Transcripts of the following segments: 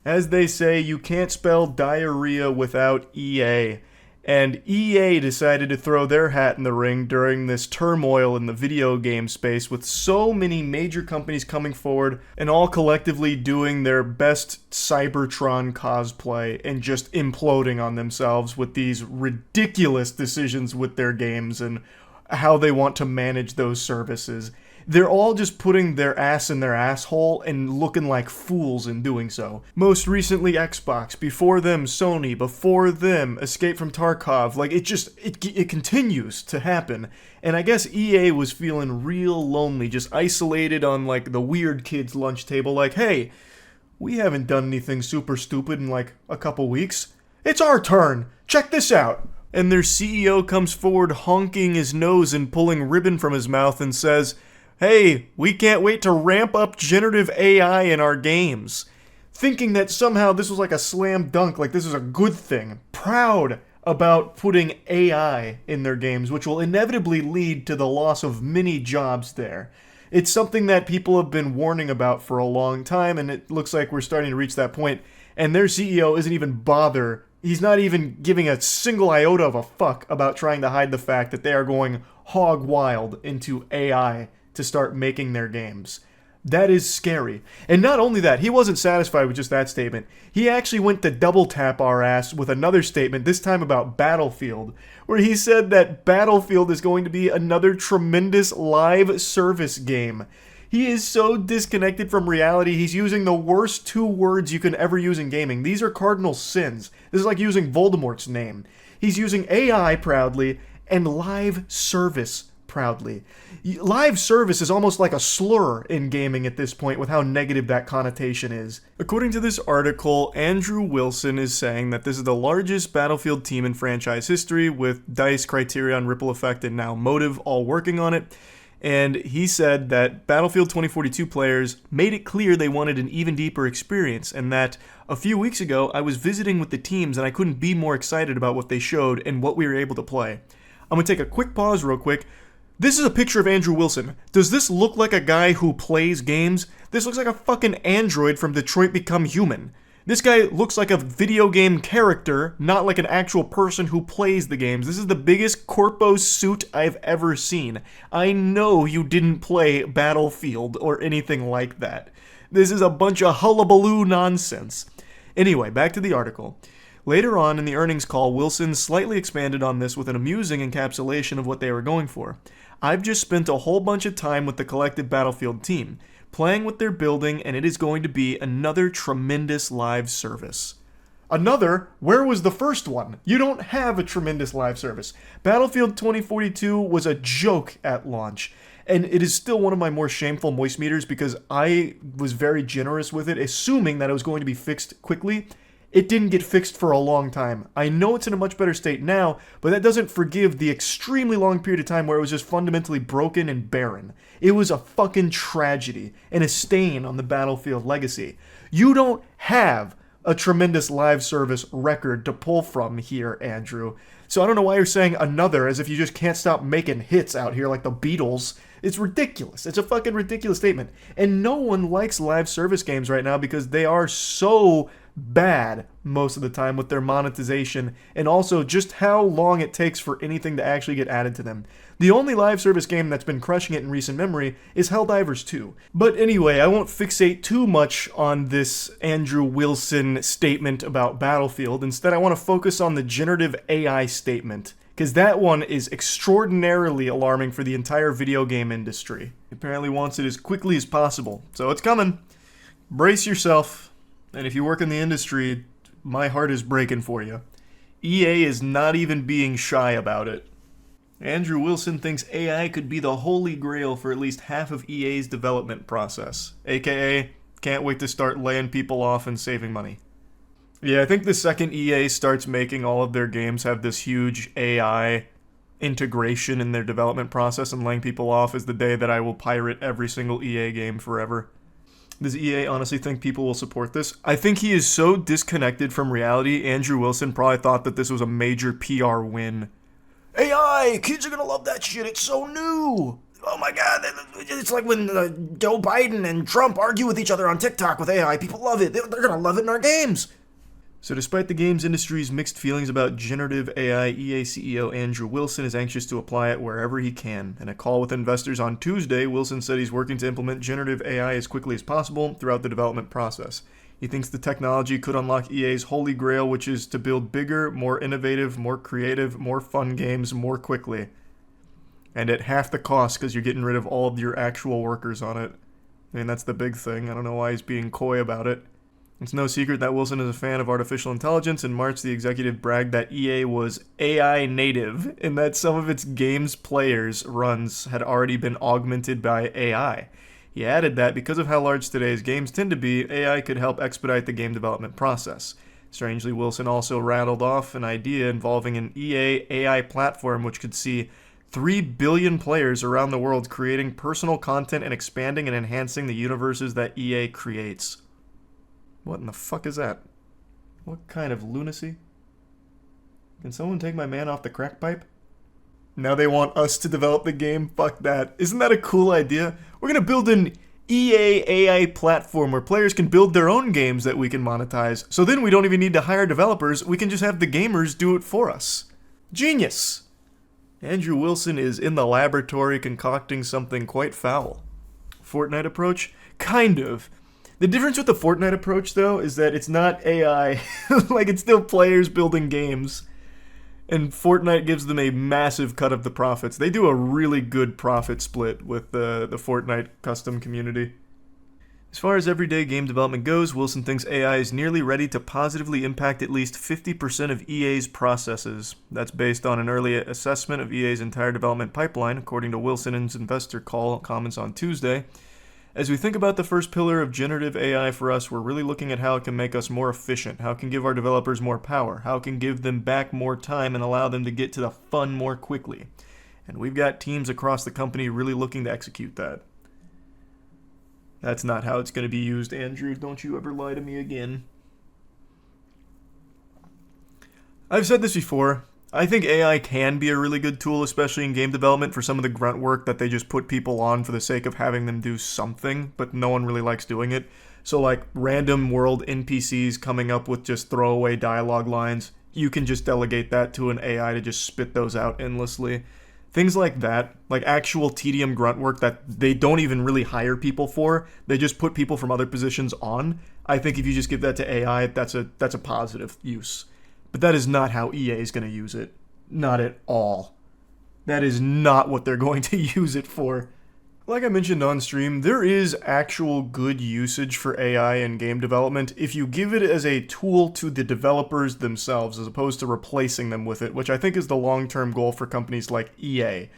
As they say, you can't spell diarrhea without EA. And EA decided to throw their hat in the ring during this turmoil in the video game space, with so many major companies coming forward and all collectively doing their best Cybertron cosplay and just imploding on themselves with these ridiculous decisions with their games and how they want to manage those services. They're all just putting their ass in their asshole and looking like fools in doing so. Most recently Xbox, before them Sony, before them Escape from Tarkov. Like, it continues to happen. And I guess EA was feeling real lonely, just isolated on like the weird kids' lunch table, like, hey, we haven't done anything super stupid in like a couple weeks. It's our turn. Check this out. And their CEO comes forward honking his nose and pulling ribbon from his mouth and says, hey, we can't wait to ramp up generative AI in our games. Thinking that somehow this was like a slam dunk, like this is a good thing. Proud about putting AI in their games, which will inevitably lead to the loss of many jobs there. It's something that people have been warning about for a long time, and it looks like we're starting to reach that point. And their CEO isn't even bother. He's not even giving a single iota of a fuck about trying to hide the fact that they are going hog wild into AI to start making their games. That is scary. And not only that, he wasn't satisfied with just that statement. He actually went to double tap our ass with another statement, this time about Battlefield, where he said that Battlefield is going to be another tremendous live service game. He is so disconnected from reality, he's using the worst two words you can ever use in gaming. These are cardinal sins. This is like using Voldemort's name. He's using AI proudly and live service proudly. Live service is almost like a slur in gaming at this point with how negative that connotation is. According to this article, Andrew Wilson is saying that this is the largest Battlefield team in franchise history, with DICE, Criterion, Ripple Effect, and now Motive all working on it. And he said that Battlefield 2042 players made it clear they wanted an even deeper experience, and that a few weeks ago I was visiting with the teams and I couldn't be more excited about what they showed and what we were able to play. I'm going to take a quick pause real quick. This is a picture of Andrew Wilson. Does this look like a guy who plays games? This looks like a fucking android from Detroit Become Human. This guy looks like a video game character, not like an actual person who plays the games. This is the biggest corpo suit I've ever seen. I know you didn't play Battlefield or anything like that. This is a bunch of hullabaloo nonsense. Anyway, back to the article. Later on in the earnings call, Wilson slightly expanded on this with an amusing encapsulation of what they were going for. I've just spent a whole bunch of time with the collective Battlefield team, playing with their building, and it is going to be another tremendous live service. Another? Where was the first one? You don't have a tremendous live service. Battlefield 2042 was a joke at launch, and it is still one of my more shameful moist meters because I was very generous with it, assuming that it was going to be fixed quickly. It didn't get fixed for a long time. I know it's in a much better state now, but that doesn't forgive the extremely long period of time where it was just fundamentally broken and barren. It was a fucking tragedy and a stain on the Battlefield legacy. You don't have a tremendous live service record to pull from here, Andrew. So I don't know why you're saying another as if you just can't stop making hits out here like the Beatles. It's ridiculous. It's a fucking ridiculous statement. And no one likes live service games right now because they are so bad most of the time with their monetization and also just how long it takes for anything to actually get added to them. The only live service game that's been crushing it in recent memory is Helldivers 2. But anyway, I won't fixate too much on this Andrew Wilson statement about Battlefield. Instead, I want to focus on the generative AI statement, because that one is extraordinarily alarming for the entire video game industry. He apparently wants it as quickly as possible, so it's coming. Brace yourself. And if you work in the industry, my heart is breaking for you. EA is not even being shy about it. Andrew Wilson thinks AI could be the holy grail for at least half of EA's development process. AKA, can't wait to start laying people off and saving money. Yeah, I think the second EA starts making all of their games have this huge AI integration in their development process and laying people off is the day that I will pirate every single EA game forever. Does EA honestly think people will support this? I think he is so disconnected from reality, Andrew Wilson probably thought that this was a major PR win. AI! Kids are gonna love that shit, it's so new! oh my god, it's like when Joe Biden and Trump argue with each other on TikTok with AI. People love it. They're gonna love it in our games. So despite the games industry's mixed feelings about generative AI, EA CEO Andrew Wilson is anxious to apply it wherever he can. In a call with investors on Tuesday, Wilson said he's working to implement generative AI as quickly as possible throughout the development process. He thinks the technology could unlock EA's holy grail, which is to build bigger, more innovative, more creative, more fun games more quickly. And at half the cost, because you're getting rid of all of your actual workers on it. I mean, that's the big thing. I don't know why he's being coy about it. It's no secret that Wilson is a fan of artificial intelligence. In March, the executive bragged that EA was AI native and that some of its games players' runs had already been augmented by AI. He added that because of how large today's games tend to be, AI could help expedite the game development process. Strangely, Wilson also rattled off an idea involving an EA AI platform which could see 3 billion players around the world creating personal content and expanding and enhancing the universes that EA creates. What in the fuck is that? What kind of lunacy? Can someone take my man off the crack pipe? Now they want us to develop the game? Fuck that. Isn't that a cool idea? We're gonna build an EA AI platform where players can build their own games that we can monetize. So then we don't even need to hire developers. We can just have the gamers do it for us. Genius! Andrew Wilson is in the laboratory concocting something quite foul. Fortnite approach? Kind of. The difference with the Fortnite approach, though, is that it's not AI. Like, it's still players building games. And Fortnite gives them a massive cut of the profits. They do a really good profit split with the Fortnite custom community. As far as everyday game development goes, Wilson thinks AI is nearly ready to positively impact at least 50% of EA's processes. That's based on an early assessment of EA's entire development pipeline, according to Wilson in his investor call comments on Tuesday. As we think about the first pillar of generative AI for us, we're really looking at how it can make us more efficient, how it can give our developers more power, how it can give them back more time and allow them to get to the fun more quickly. And we've got teams across the company really looking to execute that. That's not how it's going to be used, Andrew. Don't you ever lie to me again. I've said this before. I think AI can be a really good tool, especially in game development, for some of the grunt work that they just put people on for the sake of having them do something, but no one really likes doing it. So like random world NPCs coming up with just throwaway dialogue lines, you can just delegate that to an AI to just spit those out endlessly. Things like that, like actual tedium grunt work that they don't even really hire people for, they just put people from other positions on. I think if you just give that to AI, that's a positive use. But that is not how EA is going to use it. Not at all. That is not what they're going to use it for. Like I mentioned on stream, there is actual good usage for AI in game development if you give it as a tool to the developers themselves as opposed to replacing them with it, which I think is the long-term goal for companies like EA.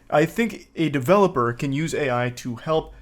I think a developer can use AI to help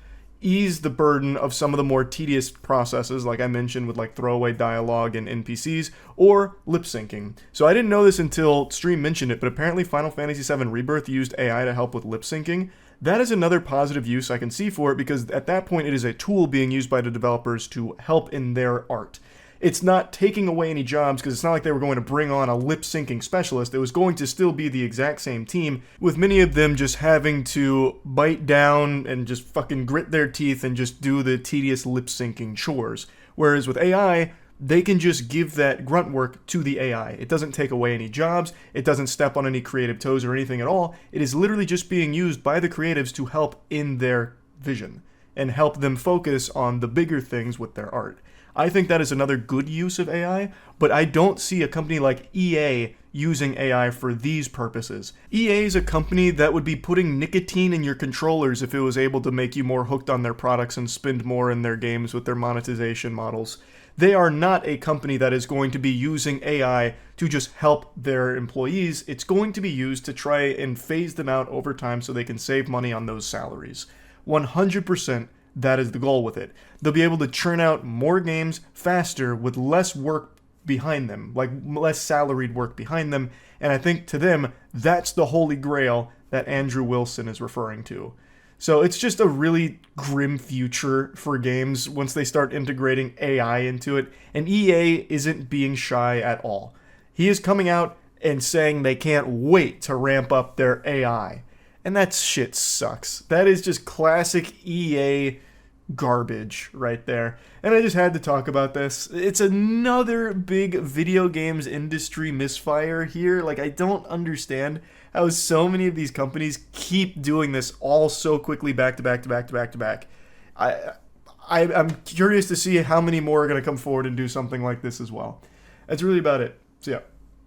ease the burden of some of the more tedious processes, like I mentioned with like throwaway dialogue and NPCs, or lip syncing. So I didn't know this until Stream mentioned it, but apparently Final Fantasy VII Rebirth used AI to help with lip syncing. That is another positive use I can see for it, because at that point it is a tool being used by the developers to help in their art. It's not taking away any jobs, because it's not like they were going to bring on a lip syncing specialist. It was going to still be the exact same team, with many of them just having to bite down and just fucking grit their teeth and just do the tedious lip syncing chores. Whereas with AI, they can just give that grunt work to the AI. It doesn't take away any jobs, it doesn't step on any creative toes or anything at all. It is literally just being used by the creatives to help in their vision and help them focus on the bigger things with their art. I think that is another good use of AI, but I don't see a company like EA using AI for these purposes. EA is a company that would be putting nicotine in your controllers if it was able to make you more hooked on their products and spend more in their games with their monetization models. They are not a company that is going to be using AI to just help their employees. It's going to be used to try and phase them out over time so they can save money on those salaries. 100%. That is the goal with it. They'll be able to churn out more games faster with less work behind them, like less salaried work behind them, and I think to them, that's the holy grail that Andrew Wilson is referring to. So it's just a really grim future for games once they start integrating AI into it, and EA isn't being shy at all. He is coming out and saying they can't wait to ramp up their AI. And that shit sucks. That is just classic EA garbage right there. And I just had to talk about this. It's another big video games industry misfire here. Like, I don't understand how so many of these companies keep doing this all so quickly back to back to back to back to back. I, I'm curious to see how many more are going to come forward and do something like this as well. That's really about it. So, yeah.